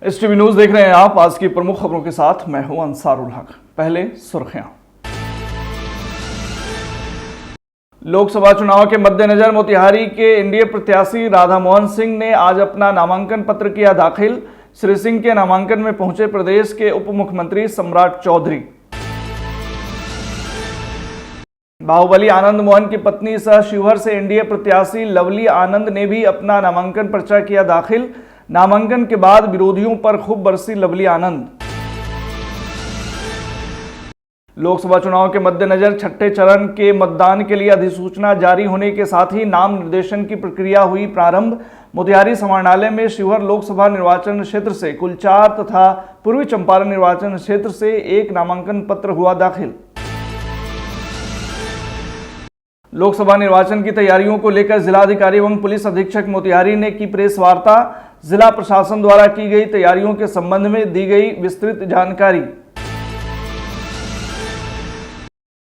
इस TV news देख रहे हैं आप। आज की प्रमुख खबरों के साथ मैं हूं अंसारुल हक। पहले सुर्खियां। लोकसभा चुनाव के मद्देनजर मोतिहारी के एनडीए प्रत्याशी राधा मोहन सिंह ने आज अपना नामांकन पत्र किया दाखिल। श्री सिंह के नामांकन में पहुंचे प्रदेश के उप मुख्यमंत्री सम्राट चौधरी। बाहुबली आनंद मोहन की पत्नी सह शिवहर से एनडीए प्रत्याशी लवली आनंद ने भी अपना नामांकन पर्चा किया दाखिल। नामांकन के बाद विरोधियों पर खूब बरसी लवली आनंद। लोकसभा चुनाव के मद्देनजर छठे चरण के मतदान के लिए अधिसूचना जारी होने के साथ ही नाम निर्देशन की प्रक्रिया हुई प्रारंभ। मोतिहारी समाहरणालय में शिवहर लोकसभा निर्वाचन क्षेत्र से कुल 4 तथा पूर्वी चंपारण निर्वाचन क्षेत्र से 1 नामांकन पत्र हुआ दाखिल। लोकसभा निर्वाचन की तैयारियों को लेकर जिलाधिकारी एवं पुलिस अधीक्षक मोतिहारी ने की प्रेस वार्ता। जिला प्रशासन द्वारा की गई तैयारियों के संबंध में दी गई विस्तृत जानकारी।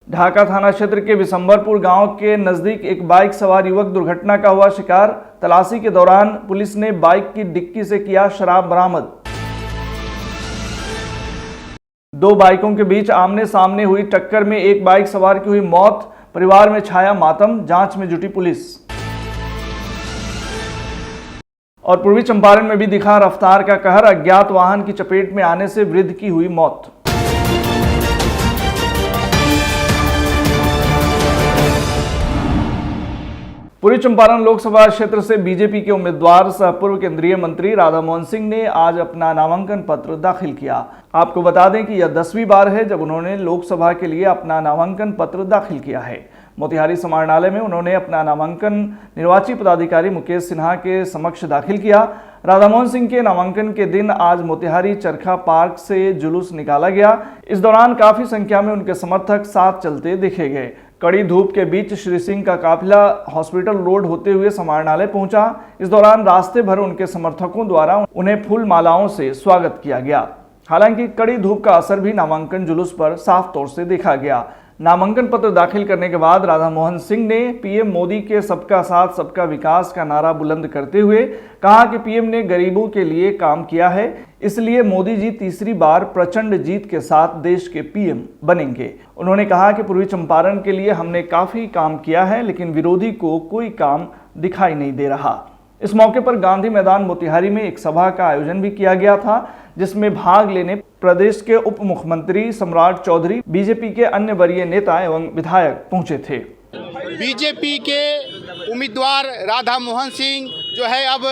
ढाका थाना क्षेत्र के विशंबरपुर गांव के नजदीक एक बाइक सवार युवक दुर्घटना का हुआ शिकार। तलाशी के दौरान पुलिस ने बाइक की डिक्की से किया शराब बरामद। 2 बाइकों के बीच आमने सामने हुई टक्कर में एक बाइक सवार की हुई मौत। परिवार में छाया मातम, जांच में जुटी पुलिस। और पूर्वी चंपारण में भी दिखा रफ्तार का कहर। अज्ञात वाहन की चपेट में आने से वृद्ध की हुई मौत। पूर्वी चंपारण लोकसभा क्षेत्र से बीजेपी के उम्मीदवार सह पूर्व केंद्रीय मंत्री राधा मोहन सिंह ने आज अपना नामांकन पत्र दाखिल किया। आपको बता दें कि यह 10वीं बार है जब उन्होंने लोकसभा के लिए अपना नामांकन पत्र दाखिल किया है। मोतिहारी समाहरणालय में उन्होंने अपना नामांकन निर्वाची पदाधिकारी मुकेश सिन्हा के समक्ष दाखिल किया। राधा मोहन सिंह के नामांकन के दिन आज मोतिहारी चरखा पार्क से जुलूस निकाला गया। इस दौरान काफी संख्या में उनके समर्थक साथ चलते देखे गए। कड़ी धूप के बीच श्री सिंह का काफिला हॉस्पिटल रोड होते हुए समाहरणालय पहुंचा। इस दौरान रास्ते भर उनके समर्थकों द्वारा उन्हें फूल मालाओं से स्वागत किया गया। हालांकि कड़ी धूप का असर भी नामांकन जुलूस पर साफ तौर से देखा गया। नामांकन पत्र दाखिल करने के बाद राधा मोहन सिंह ने पीएम मोदी के सबका साथ सबका विकास का नारा बुलंद करते हुए कहा कि पीएम ने गरीबों के लिए काम किया है, इसलिए मोदी जी तीसरी बार प्रचंड जीत के साथ देश के पीएम बनेंगे। उन्होंने कहा कि पूर्वी चंपारण के लिए हमने काफी काम किया है, लेकिन विरोधी को कोई काम दिखाई नहीं दे रहा। इस मौके पर गांधी मैदान मोतिहारी में एक सभा का आयोजन भी किया गया था, जिसमें भाग लेने प्रदेश के उप मुख्यमंत्री सम्राट चौधरी, बीजेपी के अन्य वरीय नेता एवं विधायक पहुंचे थे। बीजेपी के उम्मीदवार राधा मोहन सिंह जो है अब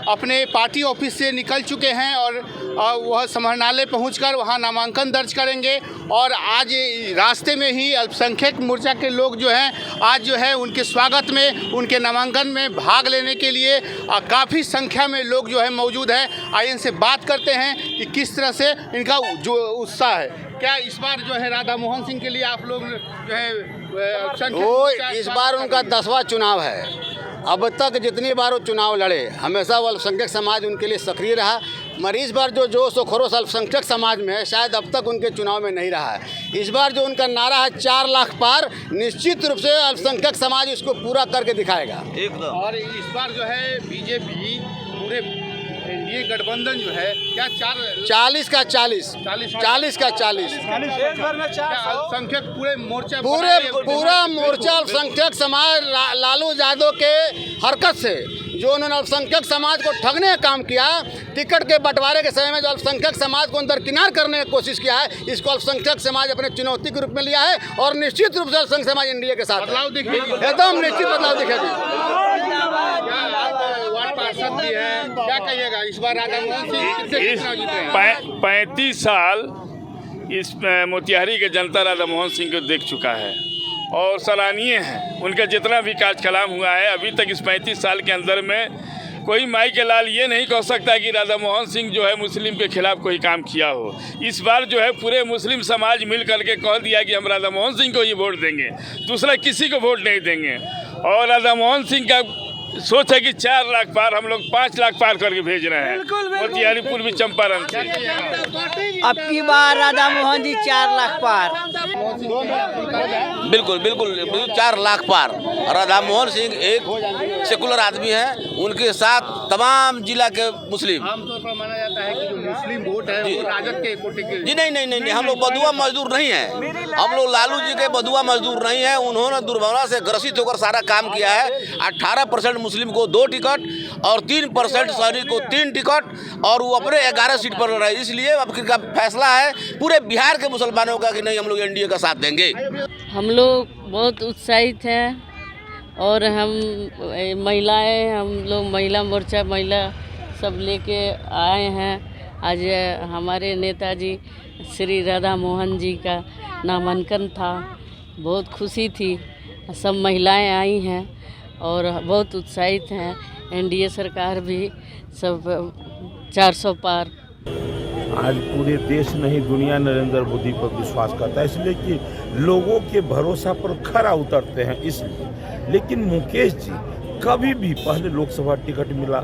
अपने पार्टी ऑफिस से निकल चुके हैं और वह समाहरणालय पहुंचकर वहां नामांकन दर्ज करेंगे। और आज रास्ते में ही अल्पसंख्यक मोर्चा के लोग जो हैं आज जो है उनके स्वागत में, उनके नामांकन में भाग लेने के लिए काफ़ी संख्या में लोग जो है मौजूद हैं। आइए इनसे बात करते हैं कि किस तरह से इनका जो उत्साह है। क्या इस बार जो है राधा मोहन सिंह के लिए आप लोग जो है इस बार उनका 10वां चुनाव है। अब तक जितनी बार वो चुनाव लड़े हमेशा वो अल्पसंख्यक समाज उनके लिए सक्रिय रहा, मगर इस बार जो जोश और खरोश अल्पसंख्यक समाज में है शायद अब तक उनके चुनाव में नहीं रहा है। इस बार जो उनका नारा है 4 लाख पार, निश्चित रूप से अल्पसंख्यक समाज इसको पूरा करके दिखाएगा एकदम। और इस बार जो है बीजेपी पूरे ये गठबंधन जो है क्या 40 का 40 अल्पसंख्यक पूरे मोर्चा पूरा मोर्चा अल्पसंख्यक समाज लालू यादव के हरकत से जो उन्होंने अल्पसंख्यक समाज को ठगने का काम किया, टिकट के बंटवारे के समय में जो अल्पसंख्यक समाज को अंदर किनार करने की कोशिश किया है, इसको अल्पसंख्यक समाज अपने चुनौती के रूप में लिया है। और निश्चित रूप से अल्पसंख्यक समाज एनडीए के साथ बदलाव दिखेगी, एकदम निश्चित बदलाव दिखेगी। क्या कहिएगा इस बार राधा मोहन सिंह 35 साल इस मोतिहारी के जनता राधा मोहन सिंह को देख चुका है और सराहनीय है उनका जितना विकास कलाम हुआ है अभी तक। इस 35 साल के अंदर में कोई माई के लाल ये नहीं कह सकता कि राधा मोहन सिंह जो है मुस्लिम के खिलाफ कोई काम किया हो। इस बार जो है पूरे मुस्लिम समाज मिल करके कह दिया कि हम राधा मोहन सिंह को ही वोट देंगे, दूसरा किसी को वोट नहीं देंगे। और राधा मोहन सिंह का सोच है कि 4 लाख पार, हम लोग 5 लाख पार करके भेज रहे हैं मोतिहारी पूर्वी चंपारण से। अब की बार राधा मोहन जी 4 लाख पार। बिल्कुल बिल्कुल 4 लाख पार। राधा मोहन सिंह एक सेकुलर आदमी है, उनके साथ तमाम जिला के मुस्लिम। आमतौर पर माना जाता है कि जो मुस्लिम वोट है वो राजद के कोटे के। जी नहीं, हम लोग बदुआ मजदूर नहीं है, हम लोग लालू जी के बदुआ मजदूर नहीं है। उन्होंने दुर्भावना से ग्रसित होकर सारा काम किया है। 18% मुस्लिम को 2 टिकट और 3% शहरी को 3 टिकट, और वो अपने 11 सीट पर लड़ रहे हैं। इसलिए अब का फैसला है पूरे बिहार के मुसलमानों का कि नहीं, हम लोग एनडीए का साथ देंगे। हम लोग बहुत उत्साहित हैं और हम महिलाएं, हम लोग महिला मोर्चा महिला सब लेके आए हैं। आज हमारे नेताजी श्री राधा मोहन जी का नामांकन था, बहुत खुशी थी। सब महिलाएं आई हैं और बहुत उत्साहित हैं। एनडीए सरकार भी सब 400 पार। आज पूरे देश नहीं दुनिया नरेंद्र मोदी पर विश्वास करता है, इसलिए कि लोगों के भरोसा पर खरा उतरते हैं इसलिए। लेकिन मुकेश जी कभी भी पहले लोकसभा टिकट मिला,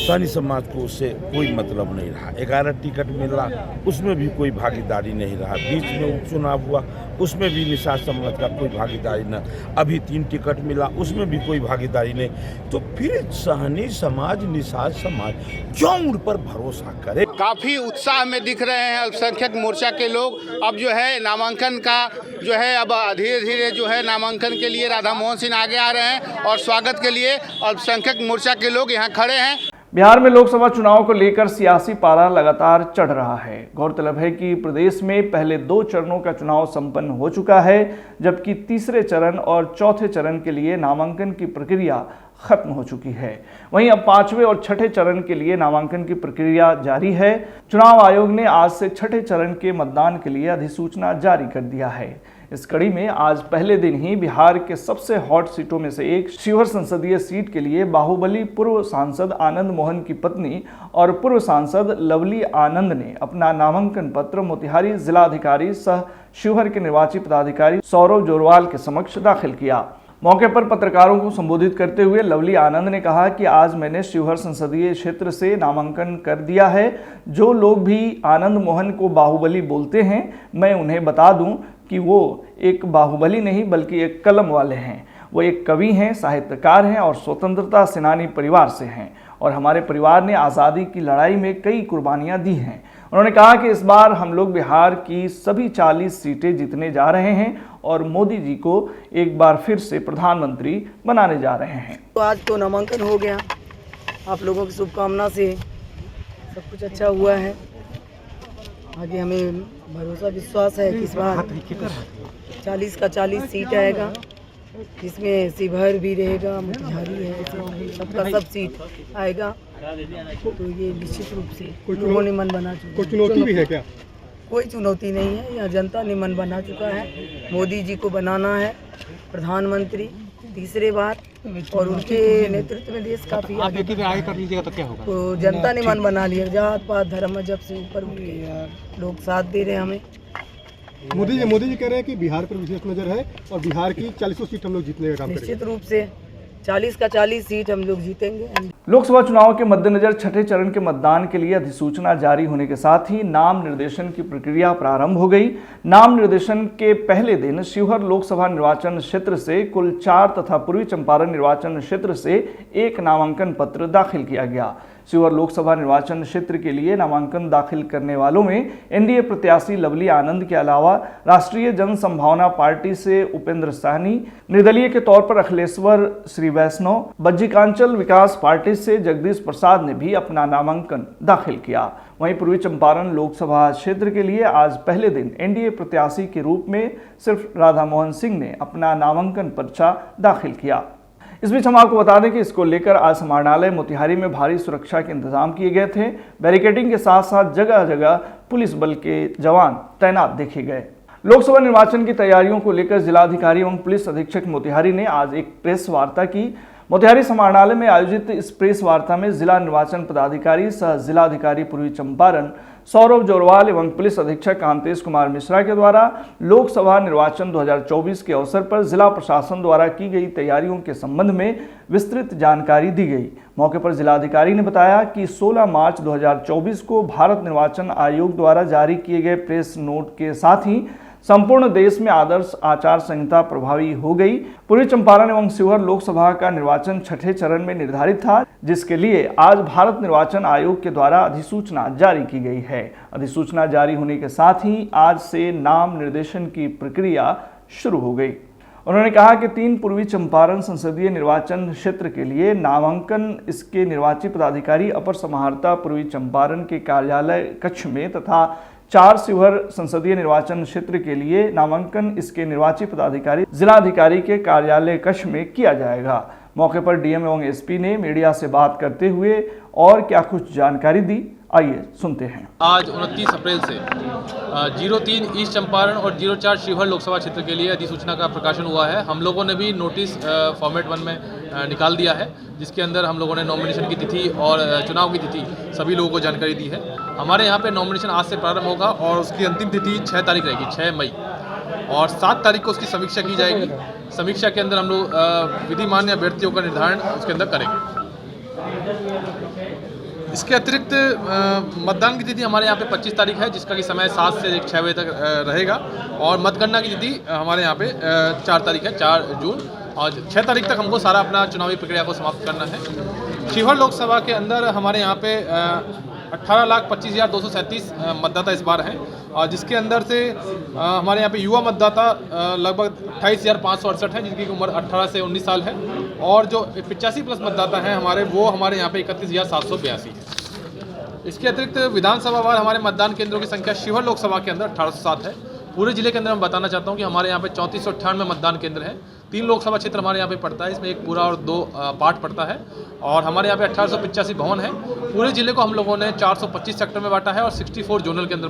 सैनी समाज को उससे कोई मतलब नहीं रहा। 11 टिकट मिला, उसमें भी कोई भागीदारी नहीं रहा। बीच में उपचुनाव हुआ, उसमें भी निषाद समाज का कोई भागीदारी न। अभी 3 टिकट मिला, उसमें भी कोई भागीदारी नहीं। तो फिर सहनी समाज, निषाद समाज क्यों उन पर भरोसा करे? काफ़ी उत्साह में दिख रहे हैं अल्पसंख्यक मोर्चा के लोग। अब जो है नामांकन का जो है अब धीरे धीरे जो है नामांकन के लिए राधा मोहन सिंह आगे आ रहे हैं और स्वागत के लिए अल्पसंख्यक मोर्चा के लोग यहाँ खड़े हैं। बिहार में लोकसभा चुनाव को लेकर सियासी पारा लगातार चढ़ रहा है। गौरतलब है कि प्रदेश में पहले 2 चरणों का चुनाव संपन्न हो चुका है, जबकि तीसरे चरण और चौथे चरण के लिए नामांकन की प्रक्रिया खत्म हो चुकी है। वहीं अब 5वें और 6ठे चरण के लिए नामांकन की प्रक्रिया जारी है। चुनाव आयोग ने आज से 6ठे चरण के मतदान के लिए अधिसूचना जारी कर दिया है। इस कड़ी में आज पहले दिन ही बिहार के सबसे हॉट सीटों में से एक शिवहर संसदीय सीट के लिए बाहुबली पूर्व सांसद आनंद मोहन की पत्नी और पूर्व सांसद लवली आनंद ने अपना नामांकन पत्र मोतिहारी जिलाधिकारी सह शिवहर के निर्वाची पदाधिकारी सौरव जोरवाल के समक्ष दाखिल किया। मौके पर पत्रकारों को संबोधित करते हुए लवली आनंद ने कहा कि आज मैंने शिवहर संसदीय क्षेत्र से नामांकन कर दिया है। जो लोग भी आनंद मोहन को बाहुबली बोलते हैं, मैं उन्हें बता दूं कि वो एक बाहुबली नहीं बल्कि एक कलम वाले हैं। वो एक कवि हैं, साहित्यकार हैं और स्वतंत्रता सेनानी परिवार से हैं और हमारे परिवार ने आज़ादी की लड़ाई में कई कुर्बानियां दी हैं। उन्होंने कहा कि इस बार हम लोग बिहार की सभी 40 सीटें जीतने जा रहे हैं और मोदी जी को एक बार फिर से प्रधानमंत्री बनाने जा रहे हैं। तो आज तो नामांकन हो गया, आप लोगों की शुभकामना से सब कुछ अच्छा हुआ है। आगे हमें भरोसा विश्वास है कि इस बार 40 का 40 सीट आएगा, जिसमें शिवहर भी रहेगा, मोतिहारी है, सबका सब सीट आएगा। तो ये निश्चित रूप से लोगों ने मन बना चुका है। कोई चुनौती भी है क्या? कोई चुनौती नहीं है, यहाँ जनता ने मन बना चुका है। मोदी जी को बनाना है प्रधानमंत्री तीसरे बार और उनके नेतृत्व में देश काफी आगे कर लीजिएगा तो क्या होगा? तो जनता ने मन बना लिया। जात पात धर्म मजहब से ऊपर उठ के लोग साथ दे रहे हैं हमें। मोदी जी कह रहे हैं कि बिहार पर विशेष नजर है और बिहार की 40 सीट हम लोग जीतने का काम करेंगे। निश्चित रूप से 40 का 40 सीट हम लोग जीतेंगे। लोकसभा चुनाव के मद्देनजर 6ठे चरण के मतदान के लिए अधिसूचना जारी होने के साथ ही नाम निर्देशन की प्रक्रिया प्रारंभ हो गई। नाम निर्देशन के पहले दिन शिवहर लोकसभा निर्वाचन क्षेत्र से कुल 4 तथा पूर्वी चंपारण निर्वाचन क्षेत्र से 1 नामांकन पत्र दाखिल किया गया। शिवहर लोकसभा निर्वाचन क्षेत्र के लिए नामांकन दाखिल करने वालों में एनडीए प्रत्याशी लवली आनंद के अलावा राष्ट्रीय जन संभावना पार्टी से उपेंद्र साहनी, निर्दलीय के तौर पर अखिलेश्वर श्री वैष्णव, बज्जिकांचल विकास पार्टी से जगदीश प्रसाद ने भी अपना नामांकन दाखिल किया। वहीं पूर्वी चंपारण लोकसभा क्षेत्र के लिए आज पहले दिन एनडीए प्रत्याशी के रूप में सिर्फ राधा मोहन सिंह ने अपना नामांकन पर्चा दाखिल किया। इस बीच हम आपको बता दें कि इसको लेकर आज समाहरणालय मोतिहारी में भारी सुरक्षा के इंतजाम किए गए थे। बैरिकेडिंग के साथ साथ जगह जगह पुलिस बल के जवान तैनात देखे गए। लोकसभा निर्वाचन की तैयारियों को लेकर जिलाधिकारी एवं पुलिस अधीक्षक मोतिहारी ने आज एक प्रेस वार्ता की। मोतिहारी समाहरणालय में आयोजित इस प्रेस वार्ता में जिला निर्वाचन पदाधिकारी सह जिलाधिकारी पूर्वी चंपारण सौरभ जोरवाल एवं पुलिस अधीक्षक कांतेश कुमार मिश्रा के द्वारा लोकसभा निर्वाचन 2024 के अवसर पर जिला प्रशासन द्वारा की गई तैयारियों के संबंध में विस्तृत जानकारी दी गई। मौके पर जिलाधिकारी ने बताया कि 16 मार्च 2024 को भारत निर्वाचन आयोग द्वारा जारी किए गए प्रेस नोट के साथ ही संपूर्ण देश में आदर्श आचार संहिता प्रभावी हो गई। पूर्वी चंपारण एवं शिवहर लोकसभा का निर्वाचन छठे चरण में निर्धारित था, जिसके लिए आज भारत निर्वाचन आयोग के द्वारा अधिसूचना जारी की गई है। अधिसूचना जारी होने के साथ ही आज से नाम निर्देशन की प्रक्रिया शुरू हो गई। उन्होंने कहा कि 3 पूर्वी चंपारण संसदीय निर्वाचन क्षेत्र के लिए नामांकन इसके निर्वाची पदाधिकारी अपर समाहर्ता पूर्वी चंपारण के कार्यालय कक्ष में तथा 4 शिवहर संसदीय निर्वाचन क्षेत्र के लिए नामांकन इसके निर्वाची पदाधिकारी जिलाधिकारी के कार्यालय कक्ष में किया जाएगा। मौके पर डीएम एवं एसपी ने मीडिया से बात करते हुए और क्या कुछ जानकारी दी, आइए सुनते हैं। आज 29 अप्रैल से 03 ईस्ट चंपारण और 04 शिवहर लोकसभा क्षेत्र के लिए अधिसूचना का प्रकाशन हुआ है। हम लोगों ने भी नोटिस फॉर्मेट 1 में निकाल दिया है, जिसके अंदर हम लोगों ने नॉमिनेशन की तिथि और चुनाव की तिथि सभी लोगों को जानकारी दी है। हमारे यहाँ पे नॉमिनेशन आज से प्रारंभ होगा और उसकी अंतिम तिथि 6 तारीख रहेगी, 6 मई, और 7 तारीख को उसकी समीक्षा की जाएगी। समीक्षा के अंदर हम लोग विधिमान्य अभ्यर्थियों का निर्धारण उसके अंदर करेंगे। इसके अतिरिक्त मतदान की तिथि हमारे यहाँ पे 25 तारीख है, जिसका कि समय 7 से 6 बजे तक रहेगा, और मतगणना की तिथि हमारे यहाँ पे 4 तारीख है, 4 जून, और 6 तारीख तक हमको सारा अपना चुनावी प्रक्रिया को समाप्त करना है। शिवहर लोकसभा के अंदर हमारे यहाँ पे 18,25,237 मतदाता इस बार हैं, और जिसके अंदर से हमारे यहाँ पे युवा मतदाता लगभग 28,568 हैं, जिनकी उम्र 18 से 19 साल है, और जो 85+ मतदाता हैं वो हमारे यहाँ पे 31,782 है। इसके अतिरिक्त विधानसभा वार हमारे मतदान केंद्रों की संख्या शिवहर लोकसभा के अंदर 1807 है। पूरे जिले के अंदर मैं बताना चाहता हूँ कि हमारे यहाँ पे 3498 मतदान केंद्र हैं। 3 लोकसभा क्षेत्र हमारे यहाँ पे पड़ता है, इसमें एक पूरा और 2 पार्ट पड़ता है, और हमारे यहाँ पे 1885 भवन है। पूरे जिले को हम लोगों ने 425 सेक्टर में बांटा है और 64 जोन के अंदर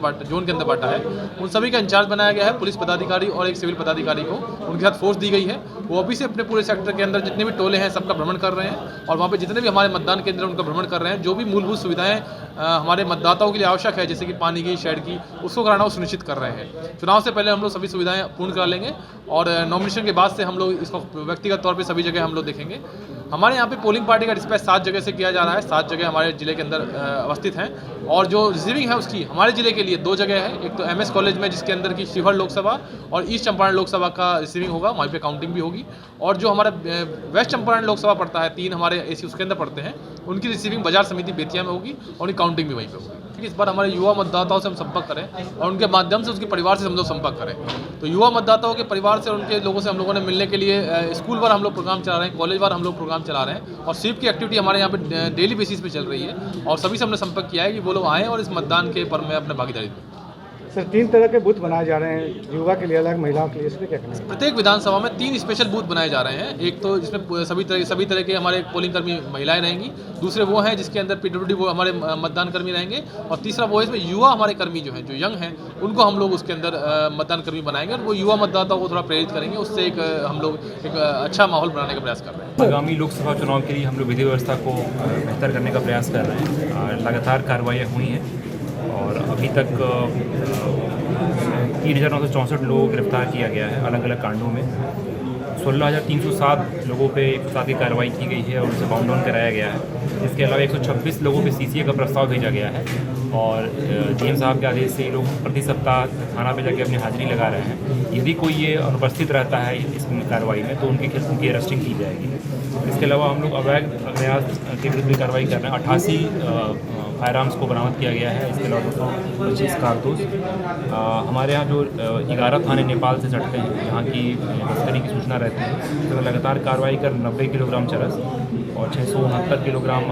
बांटा है। उन सभी का इंचार्ज बनाया गया है पुलिस पदाधिकारी और एक सिविल पदाधिकारी को, उनके साथ फोर्स दी गई है। वो अभी से अपने पूरे सेक्टर के अंदर जितने भी टोले हैं सबका भ्रमण कर रहे हैं, और वहाँ पे जितने भी हमारे मतदान केंद्र उनका भ्रमण कर रहे हैं। जो भी मूलभूत सुविधाएं हमारे मतदाताओं के लिए आवश्यक है, जैसे कि पानी की, शेड की, उसको कराना वो सुनिश्चित कर रहे हैं। चुनाव से पहले हम लोग सभी सुविधाएं पूर्ण करा लेंगे, और नॉमिनेशन के बाद से हम लोग इसको व्यक्तिगत तौर पे सभी जगह हम लोग देखेंगे। हमारे यहाँ पे पोलिंग पार्टी का डिस्पैच 7 जगह से किया जा रहा है, 7 जगह हमारे जिले के अंदर अवस्थित हैं, और जो रिसीविंग है उसकी हमारे जिले के लिए 2 जगह है। एक तो MS कॉलेज में, जिसके अंदर की शिवहर लोकसभा और ईस्ट चंपारण लोकसभा का रिसीविंग होगा, वहीं पे काउंटिंग भी होगी, और जो हमारा वेस्ट चंपारण लोकसभा पड़ता है, 3 हमारे AC उसके अंदर पड़ते हैं, उनकी रिसीविंग बाजार समिति बेतिया में होगी, और उनकी काउंटिंग भी वहीं पर होगी। ठीक है, इस बार हमारे युवा मतदाताओं से हम संपर्क करें और उनके माध्यम से उसके परिवार से हम लोग संपर्क करें। तो युवा मतदाताओं के परिवार से और उनके लोगों से हम लोगों ने मिलने के लिए स्कूल वार हम लोग प्रोग्राम चला रहे हैं, कॉलेज वार हम लोग प्रोग्राम चला रहे हैं, और स्वीप की एक्टिविटी हमारे यहाँ पे डेली बेसिस पे चल रही है, और सभी से हमने संपर्क किया है कि वो लोग आएँ और इस मतदान के पर्व में अपने भागीदारी दें। सर 3 तरह के बूथ बनाए जा रहे हैं, युवा के लिए अलग, महिलाओं के लिए, इसमें क्या कहना है? प्रत्येक विधानसभा में 3 स्पेशल बूथ बनाए जा रहे हैं। एक तो जिसमें सभी तरह के हमारे पोलिंग कर्मी महिलाएं रहेंगी, दूसरे वो हैं जिसके अंदर PWD वो हमारे मतदान कर्मी रहेंगे, और तीसरा वो है इसमें युवा हमारे कर्मी जो हैं, जो यंग हैं, उनको हम लोग उसके अंदर मतदान कर्मी बनाएंगे, और वो युवा मतदाताओं को थोड़ा प्रेरित करेंगे। उससे हम लोग एक अच्छा माहौल बनाने का प्रयास कर रहे हैं। आगामी लोकसभा चुनाव के लिए हम लोग विधि व्यवस्था को बेहतर करने का प्रयास कर रहे हैं। लगातार कार्रवाइयाँ हुई हैं, और अभी तक 3,964 लोगों को गिरफ्तार किया गया है अलग अलग कांडों में। 16,307 लोगों पे 107 की कार्रवाई की गई है और उसे बाउंड डाउन कराया गया है। इसके अलावा 126 लोगों पे CCA का प्रस्ताव भेजा गया है, और DM साहब के आदेश से ये लोग प्रति सप्ताह थाना पे जाके अपनी हाजिरी लगा रहे हैं। यदि कोई ये अनुपस्थित रहता है इस कार्रवाई में, तो उनकी अरेस्टिंग की जाएगी। इसके अलावा हम लोग अवैध अभ्यास के विरुद्ध भी कार्रवाई कर रहे हैं। 88 फायर आर्म्स को बरामद किया गया है। इसके अलावा 225 कारतूस। हमारे यहाँ जो 11 थाने नेपाल से सटते हैं, जहाँ की तस्करी की सूचना रहती है, तो लगातार कार्रवाई कर 90 किलोग्राम चरस और 669 किलोग्राम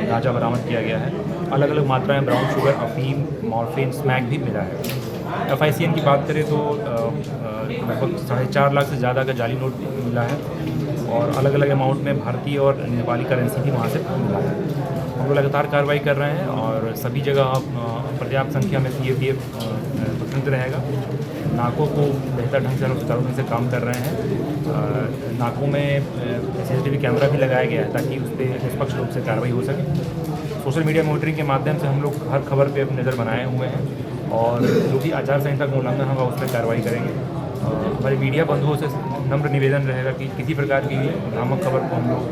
गांजा बरामद किया गया है। अलग अलग मात्राएं ब्राउन शुगर, अफीम, मॉर्फिन, स्मैक भी मिला है। FICN की बात करें तो लगभग 4.5 लाख से ज़्यादा का जाली नोट मिला है, और अलग अलग अमाउंट में भारतीय और नेपाली करेंसी भी वहाँ से मिला है। हम लोग लगातार कार्रवाई कर रहे हैं और सभी जगह पर्याप्त संख्या में CAPF प्रसन्न रहेगा। नाकों को बेहतर ढंग से हम सुचारू ढंग से काम कर रहे हैं। नाकों में CCTV कैमरा भी लगाया गया है ताकि उस पर निष्पक्ष रूप से कार्रवाई हो सके। सोशल मीडिया मॉनिटरिंग के माध्यम से हम लोग हर खबर पे नज़र बनाए हुए हैं और जो भी आचार संहिता का उल्लंघन होगा उस पर कार्रवाई करेंगे। हमारे मीडिया बंधुओं से नम्र निवेदन रहेगा कि किसी प्रकार की भ्रामक खबर को हम लोग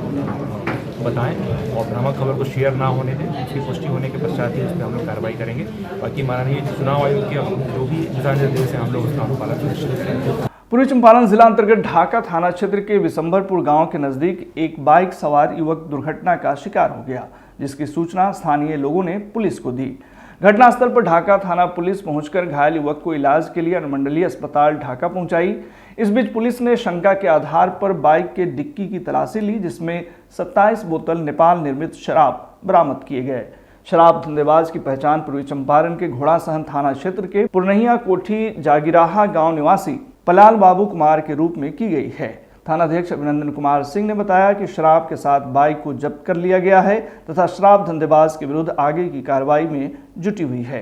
बताएं और भ्रामक खबर को शेयर ना होने दें। उसकी पुष्टि होने के पश्चात ही उस पर हम लोग कार्रवाई करेंगे। बाकी माननीय चुनाव आयोग के जो भी दिशा निर्देश हैं हम लोग उसका अनुपालन सुनिश्चित करेंगे। पूर्वी चंपारण जिला अंतर्गत ढाका थाना क्षेत्र के विशंभरपुर गांव के नजदीक एक बाइक सवार युवक दुर्घटना का शिकार हो गया, जिसकी सूचना स्थानीय लोगों ने पुलिस को दी। घटनास्थल पर ढाका थाना पुलिस पहुंचकर घायल युवक को इलाज के लिए अनुमंडलीय अस्पताल ढाका पहुंचाई। इस बीच पुलिस ने शंका के आधार पर बाइक के डिक्की की तलाशी ली, जिसमें 27 बोतल नेपाल निर्मित शराब बरामद किए गए। शराब धंधेबाज की पहचान पूर्वी चंपारण के घोड़ासहन थाना क्षेत्र के पुरनहिया कोठी जागिराहा गांव निवासी पलाल बाबू कुमार के रूप में की गई है। थानाध्यक्ष अभिनंदन कुमार सिंह ने बताया कि शराब के साथ बाइक को जब्त कर लिया गया है तथा शराब धंधेबाज के विरुद्ध आगे की कार्रवाई में जुटी हुई है।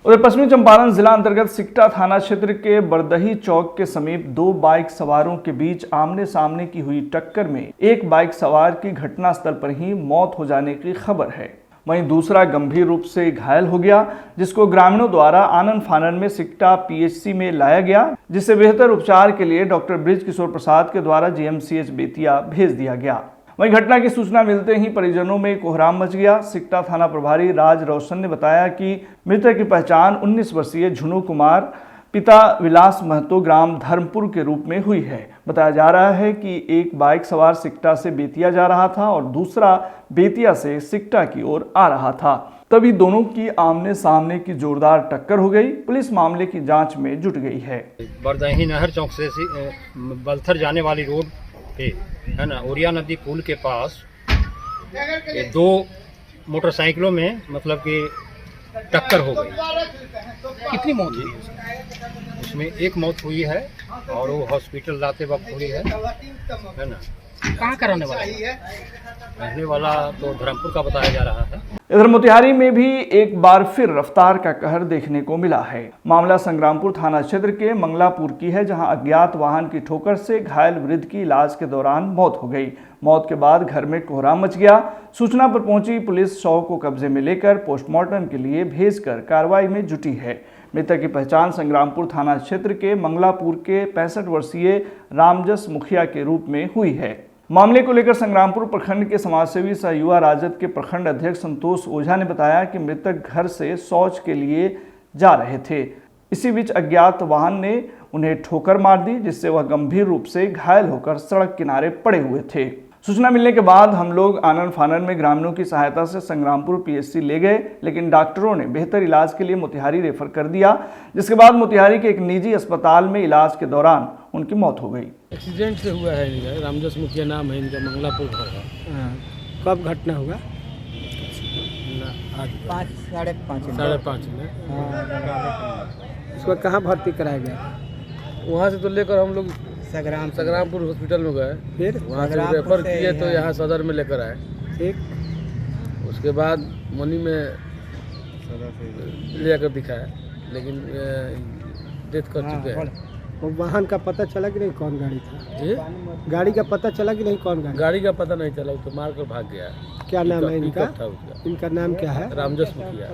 उधर पश्चिमी चंपारण जिला अंतर्गत सिकटा थाना क्षेत्र के बरदही चौक के समीप दो बाइक सवारों के बीच आमने सामने की हुई टक्कर में एक बाइक सवार की घटनास्थल पर ही मौत हो जाने की खबर है। वहीं दूसरा गंभीर रूप से घायल हो गया, जिसको ग्रामीणों द्वारा आनन फानन में सिकटा PHC में लाया गया, जिसे बेहतर उपचार के लिए डॉक्टर ब्रिज किशोर प्रसाद के द्वारा GMCH बेतिया भेज दिया गया। वहीं घटना की सूचना मिलते ही परिजनों में कोहराम मच गया। सिकटा थाना प्रभारी राज रोशन ने बताया कि मृतक की पहचान 19 वर्षीय झुनू कुमार पिता विलास महतो ग्राम धर्मपुर के रूप में हुई है। बताया जा रहा है कि एक बाइक सवार सिकटा से बेतिया जा रहा था और दूसरा बेतिया से सिकटा की ओर आ रहा था। तभी दोनों की आमने सामने की जोरदार टक्कर हो गई। पुलिस मामले की जांच में जुट गई है। बरदही नहर चौक से बलथर जाने वाली रोड पे है ना, ओरिया नदी पुल के पास ये दो मोटरसाइकिलों में मतलब कि टक्कर हो गई। कितनी मौत हुई? उसमें एक मौत हुई है और वो हॉस्पिटल जाते वक्त हुई है ना। कहाँ का रहने वाला है? रहने वाला तो धर्मपुर का बताया जा रहा है। इधर मोतिहारी में भी एक बार फिर रफ्तार का कहर देखने को मिला है। मामला संग्रामपुर थाना क्षेत्र के मंगलापुर की है, जहां अज्ञात वाहन की ठोकर से घायल वृद्ध की इलाज के दौरान मौत हो गई। मौत के बाद घर में कोहराम मच गया। सूचना पर पहुंची पुलिस शव को कब्जे में लेकर पोस्टमार्टम के लिए भेजकर कार्रवाई में जुटी है। मृतक की पहचान संग्रामपुर थाना क्षेत्र के मंगलापुर के 65 वर्षीय रामजस मुखिया के रूप में हुई है। मामले को लेकर संग्रामपुर प्रखंड के समाजसेवी सह युवा राजद के प्रखंड अध्यक्ष संतोष ओझा ने बताया कि मृतक घर से शौच के लिए जा रहे थे। इसी बीच अज्ञात वाहन ने उन्हें ठोकर मार दी, जिससे वह गंभीर रूप से घायल होकर सड़क किनारे पड़े हुए थे। सूचना मिलने के बाद हम लोग आनन फानन में ग्रामीणों की सहायता से संग्रामपुर PHC ले गए, लेकिन डॉक्टरों ने बेहतर इलाज के लिए मोतिहारी रेफर कर दिया, जिसके बाद मोतिहारी के एक निजी अस्पताल में इलाज के दौरान उनकी मौत हो गई। एक्सीडेंट से हुआ है इनका, रामजस मुखिया नाम है इनका, मंगलापुर घर है। कब घटना हुआ? आज 5:30 में। इसको कहाँ भर्ती कराया गया? वहाँ से तो लेकर हम लोग संग्रामपुर हॉस्पिटल में गए, फिर वहाँ से रेफर किए तो यहाँ सदर में लेकर आए। ठीक, उसके बाद मनी में लेकर दिखाया, लेकिन डेथ कर चुके हैं। वो वाहन का पता चला कि नहीं कौन गाड़ी था? जी, गाड़ी का पता चला कि नहीं कौन गाड़ी? गाड़ी का पता नहीं चला, तो मार कर भाग गया। क्या नाम है इनका? था उसका। इनका नाम क्या है? रामजस मुखिया।